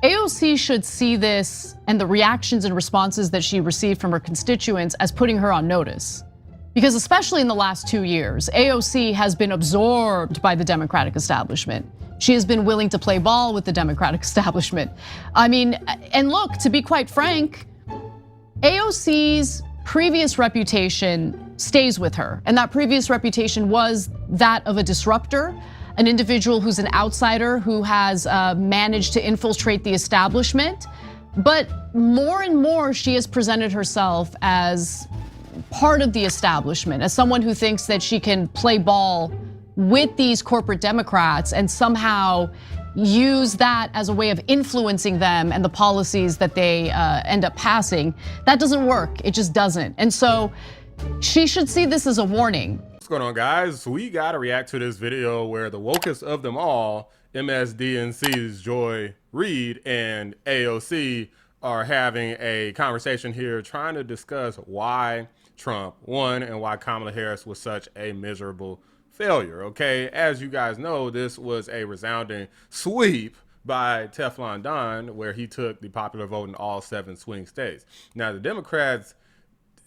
AOC should see this and the reactions and responses that she received from her constituents as putting her on notice. Because especially in the last 2 years, AOC has been absorbed by the Democratic establishment. She has been willing to play ball with the Democratic establishment. I mean, and look, to be quite frank, AOC's previous reputation stays with her. And that previous reputation was that of a disruptor, an individual who's an outsider who has managed to infiltrate the establishment. But more and more, she has presented herself as part of the establishment, as someone who thinks that she can play ball with these corporate Democrats and somehow use that as a way of influencing them and the policies that they end up passing. That doesn't work, it just doesn't. And so she should see this as a warning. What's going on, guys? We gotta react to this video where the wokest of them all, MSDNC's Joy Reid and AOC, are having a conversation here trying to discuss why Trump won and why Kamala Harris was such a miserable failure. Okay, as you guys know, this was a resounding sweep by Teflon Don, where he took the popular vote in all 7 swing states. Now, the Democrats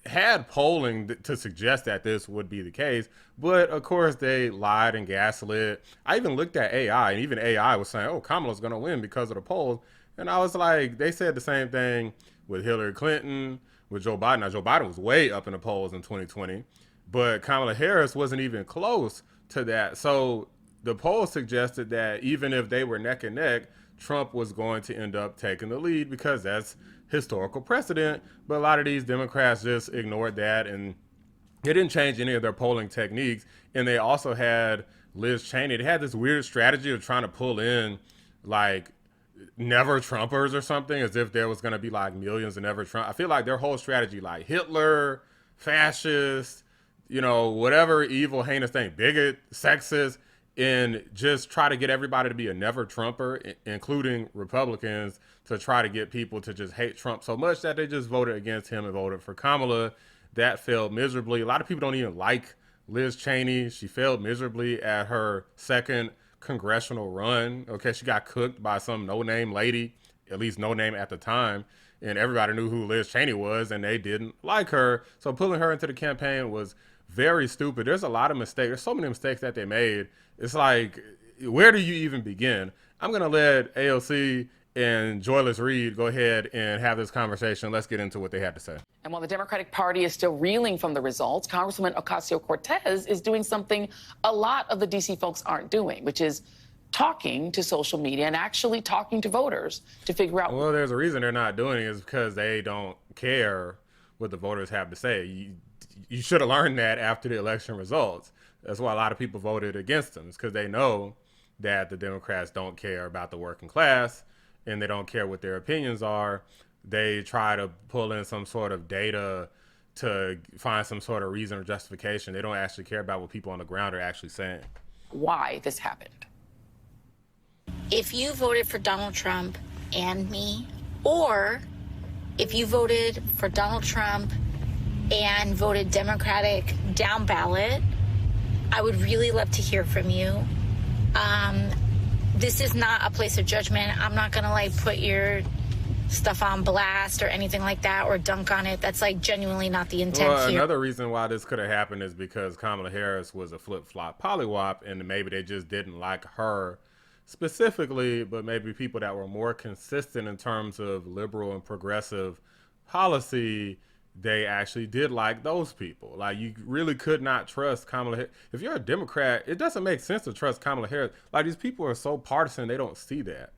had polling to suggest that this would be the case, but of course they lied and gaslit. I even looked at AI, and even AI was saying, oh, Kamala's gonna win because of the polls. And I was like, they said the same thing with Hillary Clinton, with Joe Biden. Now, Joe Biden was way up in the polls in 2020, but Kamala Harris wasn't even close to that. So the poll suggested that even if they were neck and neck, Trump was going to end up taking the lead because that's historical precedent. But a lot of these Democrats just ignored that, and they didn't change any of their polling techniques. And they also had Liz Cheney. They had this weird strategy of trying to pull in like never Trumpers or something, as if there was going to be like millions of never Trump. I feel like their whole strategy, like Hitler, fascist, you know, whatever evil, heinous thing, bigot, sexist, and just try to get everybody to be a never Trumper, including Republicans, to try to get people to just hate Trump so much that they just voted against him and voted for Kamala. That failed miserably. A lot of people don't even like Liz Cheney. She failed miserably at her second congressional run. Okay, she got cooked by some no-name lady, at least no name at the time, and everybody knew who Liz Cheney was, and they didn't like her. So pulling her into the campaign was very stupid. There's a lot of mistakes. There's so many mistakes that they made. It's like, where do you even begin? I'm gonna let AOC and Joy Reid go ahead and have this conversation. Let's get into what they had to say. And while the Democratic Party is still reeling from the results, Congresswoman Ocasio-Cortez is doing something a lot of the DC folks aren't doing, which is talking to social media and actually talking to voters to figure out. Well, there's a reason they're not doing it, is because they don't care what the voters have to say. You should have learned that after the election results. That's why a lot of people voted against them. It's because they know that the Democrats don't care about the working class and they don't care what their opinions are. They try to pull in some sort of data to find some sort of reason or justification. They don't actually care about what people on the ground are actually saying. Why this happened. If you voted for Donald Trump and me, or if you voted for Donald Trump and voted Democratic down ballot, I would really love to hear from you. This is not a place of judgment. I'm not gonna like put your stuff on blast or anything like that or dunk on it. That's like genuinely not the intent well, here. Another reason why this could have happened is because Kamala Harris was a flip-flop pollywop, and maybe they just didn't like her specifically, but maybe people that were more consistent in terms of liberal and progressive policy, they actually did like those people. Like, you really could not trust Kamala Harris. If you're a Democrat, it doesn't make sense to trust Kamala Harris. Like, these people are so partisan, they don't see that.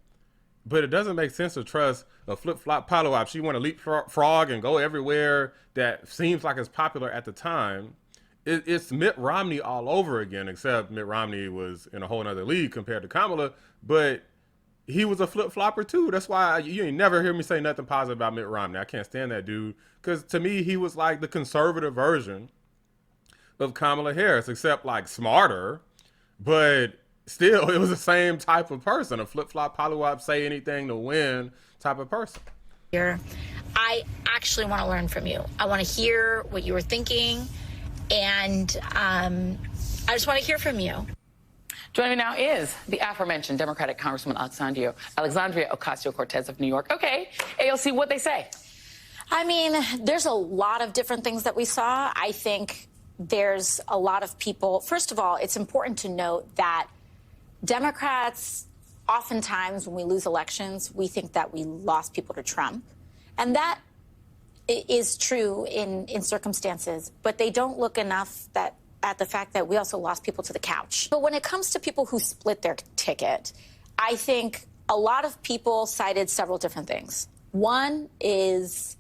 But it doesn't make sense to trust a flip-flop pollywop. She want to leapfrog and go everywhere that seems like it's popular at the time. It's Mitt Romney all over again, except Mitt Romney was in a whole nother league compared to Kamala, but he was a flip-flopper too. That's why you ain't never hear me say nothing positive about Mitt Romney. I can't stand that dude, because to me, he was like the conservative version of Kamala Harris, except like smarter, but still, it was the same type of person, a flip-flop, pollywop, say anything to win type of person. I actually want to learn from you. I want to hear what you were thinking, and I just want to hear from you. Joining me now is the aforementioned Democratic Congresswoman Alexandria Ocasio-Cortez of New York. Okay, AOC, what'd they say? I mean, there's a lot of different things that we saw. I think there's a lot of people. First of all, it's important to note that Democrats, oftentimes when we lose elections, we think that we lost people to Trump. And that is true in circumstances, but they don't look enough at the fact that we also lost people to the couch. But when it comes to people who split their ticket, I think a lot of people cited several different things. One is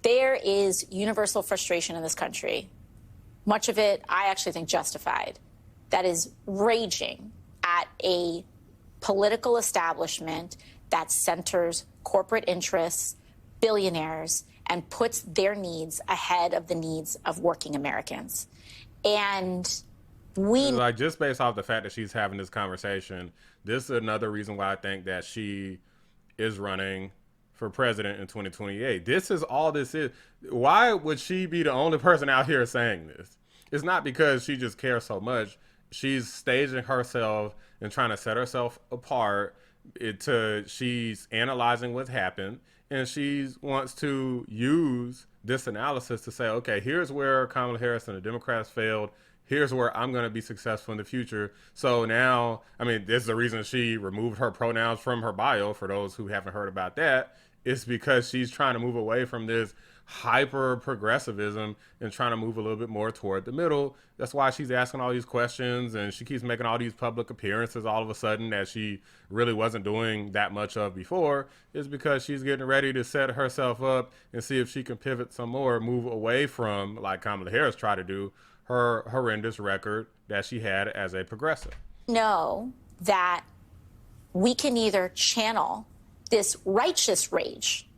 there is universal frustration in this country, much of it I actually think justified, that is raging at a political establishment that centers corporate interests, billionaires, and puts their needs ahead of the needs of working Americans. And we, like, just based off the fact that she's having this conversation, this is another reason why I think that she is running for president in 2028. This is all this is. Why would she be the only person out here saying this? It's not because she just cares so much. She's staging herself and trying to set herself apart. She's analyzing what's happened, and she wants to use this analysis to say, okay, here's where Kamala Harris and the Democrats failed. Here's where I'm going to be successful in the future. So now, I mean, this is the reason she removed her pronouns from her bio. For those who haven't heard about that, it's because she's trying to move away from this hyper progressivism and trying to move a little bit more toward the middle. That's why she's asking all these questions, and she keeps making all these public appearances all of a sudden that she really wasn't doing that much of before, is because she's getting ready to set herself up and see if she can pivot some more, move away from, like Kamala Harris tried to do, her horrendous record that she had as a progressive. Know that we can either channel this righteous rage,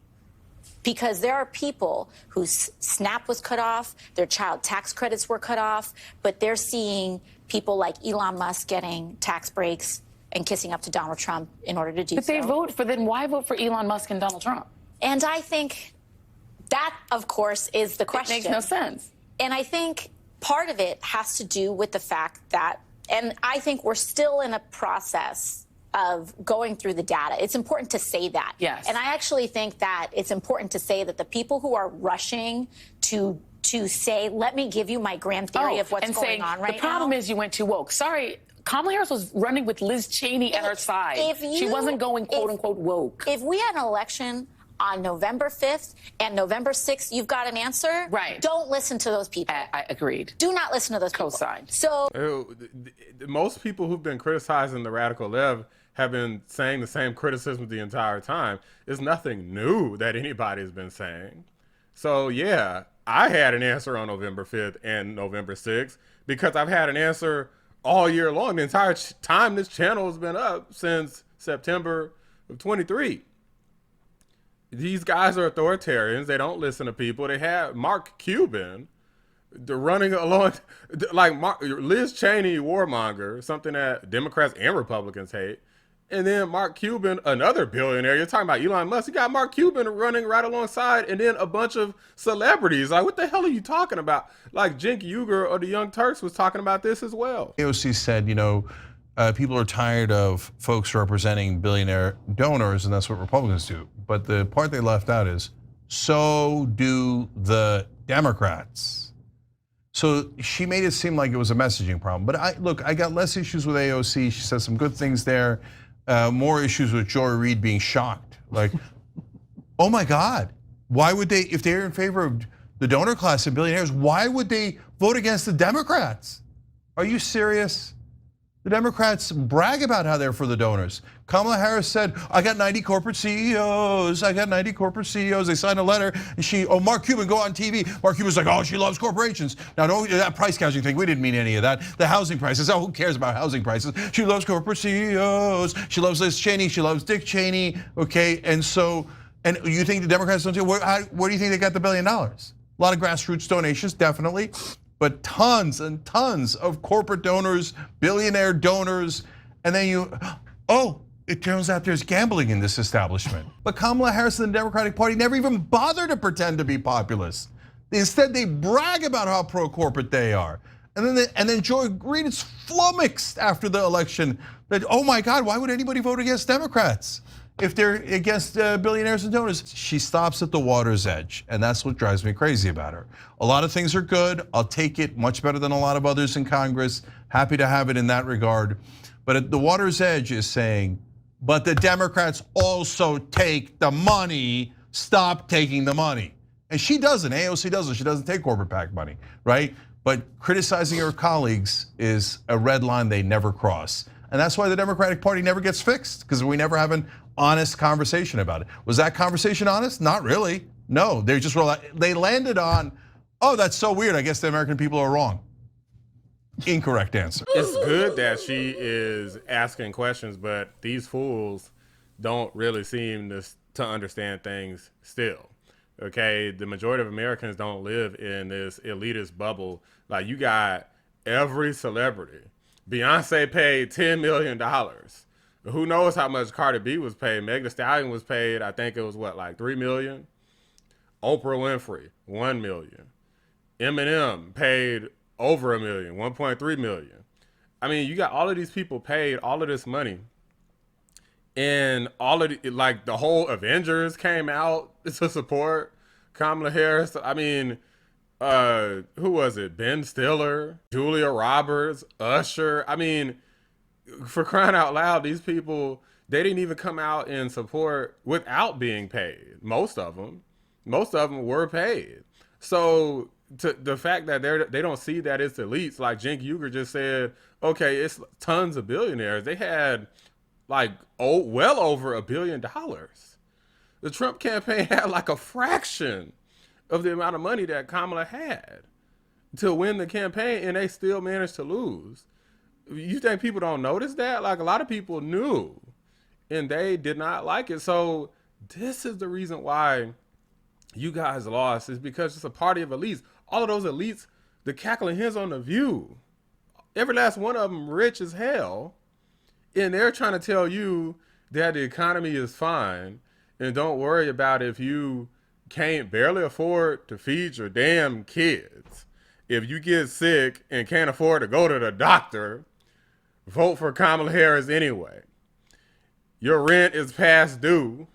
because there are people whose SNAP was cut off, their child tax credits were cut off, but they're seeing people like Elon Musk getting tax breaks and kissing up to Donald Trump in order to do so. But they vote for, then why vote for Elon Musk and Donald Trump? And I think that, of course, is the question. It makes no sense. And I think part of it has to do with the fact that, and I think we're still in a process of going through the data. It's important to say that. Yes. And I actually think that it's important to say that the people who are rushing to say, let me give you my grand theory of what's going on right now. The problem is you went too woke. Sorry, Kamala Harris was running with Liz Cheney at her side. She wasn't going quote unquote woke. If we had an election on November 5th and November 6th, you've got an answer. Right. Don't listen to those people. I agreed. Do not listen to those people. Co-signed. So most people who've been criticizing the radical left have been saying the same criticism the entire time. It's nothing new that anybody's been saying. So yeah, I had an answer on November 5th and November 6th because I've had an answer all year long. The entire time this channel has been up since September of 23. These guys are authoritarians. They don't listen to people. They have Mark Cuban, they're running along, like Liz Cheney, warmonger, something that Democrats and Republicans hate. And then Mark Cuban, another billionaire. You're talking about Elon Musk. You got Mark Cuban running right alongside, and then a bunch of celebrities. Like, what the hell are you talking about? Like Cenk Uygur or the Young Turks was talking about this as well. AOC said, you know, people are tired of folks representing billionaire donors, and that's what Republicans do. But the part they left out is, so do the Democrats. So she made it seem like it was a messaging problem. But I got less issues with AOC. She said some good things there. More issues with Joy Reid being shocked. Like, oh my God, why would they, if they're in favor of the donor class and billionaires, why would they vote against the Democrats? Are you serious? The Democrats brag about how they're for the donors. Kamala Harris said, I got 90 corporate CEOs. I got 90 corporate CEOs. They signed a letter and Mark Cuban, go on TV. Mark Cuban's like, oh, she loves corporations. Now, don't that price gouging thing, we didn't mean any of that. The housing prices, oh, who cares about housing prices? She loves corporate CEOs. She loves Liz Cheney. She loves Dick Cheney, okay? And so, and you think the Democrats don't do, where do you think they got the $1 billion? A lot of grassroots donations, definitely. But tons and tons of corporate donors, billionaire donors, and then it turns out there's gambling in this establishment. But Kamala Harris and the Democratic Party never even bother to pretend to be populist. Instead, they brag about how pro-corporate they are. And then Joy Reid is flummoxed after the election that, oh my God, why would anybody vote against Democrats if they're against billionaires and donors? She stops at the water's edge, and that's what drives me crazy about her. A lot of things are good. I'll take it much better than a lot of others in Congress. Happy to have it in that regard. But at the water's edge is saying, but the Democrats also take the money, stop taking the money. And she doesn't, AOC doesn't, she doesn't take corporate PAC money, right? But criticizing her colleagues is a red line they never cross. And that's why the Democratic Party never gets fixed, because we never have an honest conversation about it. Was that conversation honest? Not really. No, they landed on, oh, that's so weird, I guess the American people are wrong. Incorrect answer. It's good that she is asking questions, but these fools don't really seem to understand things still. Okay, the majority of Americans don't live in this elitist bubble. Like, you got every celebrity. Beyonce paid $10 million. Who knows how much Cardi B was paid? Meg Thee Stallion was paid, I think it was what, like $3 million? Oprah Winfrey, $1 million. Eminem paid over $1 million, 1.3 million. I mean, you got all of these people paid all of this money. And all of like the whole Avengers came out to support Kamala Harris. I mean, who was it? Ben Stiller, Julia Roberts, Usher. I mean, for crying out loud, these people, they didn't even come out and support without being paid. Most of them were paid. So the fact that they don't see that it's elites, like Cenk Uygur just said, okay, it's tons of billionaires. They had like well over $1 billion. The Trump campaign had like a fraction of the amount of money that Kamala had to win the campaign, and they still managed to lose. You think people don't notice that? Like, a lot of people knew, and they did not like it. So this is the reason why you guys lost, is because it's a party of elites. All of those elites, the cackling hens on The View, every last one of them rich as hell. And they're trying to tell you that the economy is fine and don't worry about if you can't barely afford to feed your damn kids. If you get sick and can't afford to go to the doctor, vote for Kamala Harris anyway. Your rent is past due.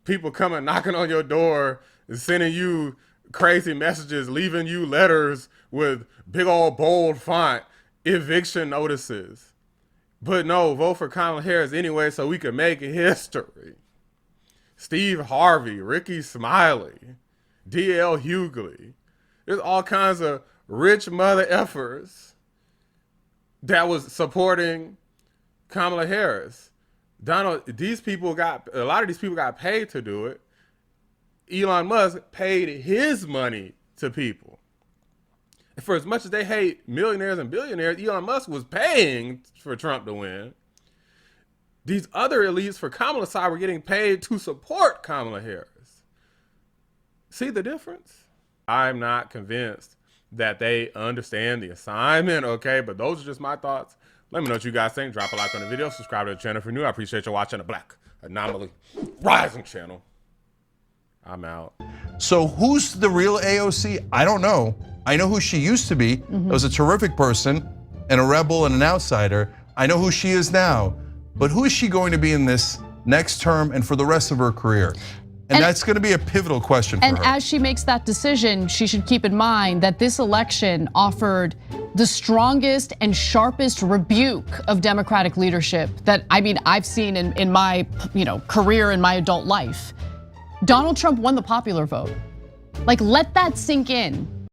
People coming knocking on your door and sending you crazy messages, leaving you letters with big old bold font, eviction notices. But no, vote for Kamala Harris anyway so we can make history. Steve Harvey, Ricky Smiley, D.L. Hughley. There's all kinds of rich mother effers that was supporting Kamala Harris. A lot of these people got paid to do it. Elon Musk paid his money to people. For as much as they hate millionaires and billionaires, Elon Musk was paying for Trump to win. These other elites for Kamala's side were getting paid to support Kamala Harris. See the difference? I'm not convinced that they understand the assignment, okay? But those are just my thoughts. Let me know what you guys think. Drop a like on the video. Subscribe to the channel if you're new. I appreciate you watching the Black Anomaly Rising channel. I'm out. So who's the real AOC? I don't know. I know who she used to be. Was a terrific person and a rebel and an outsider. I know who she is now. But who is she going to be in this next term and for the rest of her career? And that's going to be a pivotal question for her. And as she makes that decision, she should keep in mind that this election offered the strongest and sharpest rebuke of Democratic leadership that, I mean, I've seen in my career, in my adult life. Donald Trump won the popular vote. Like, let that sink in.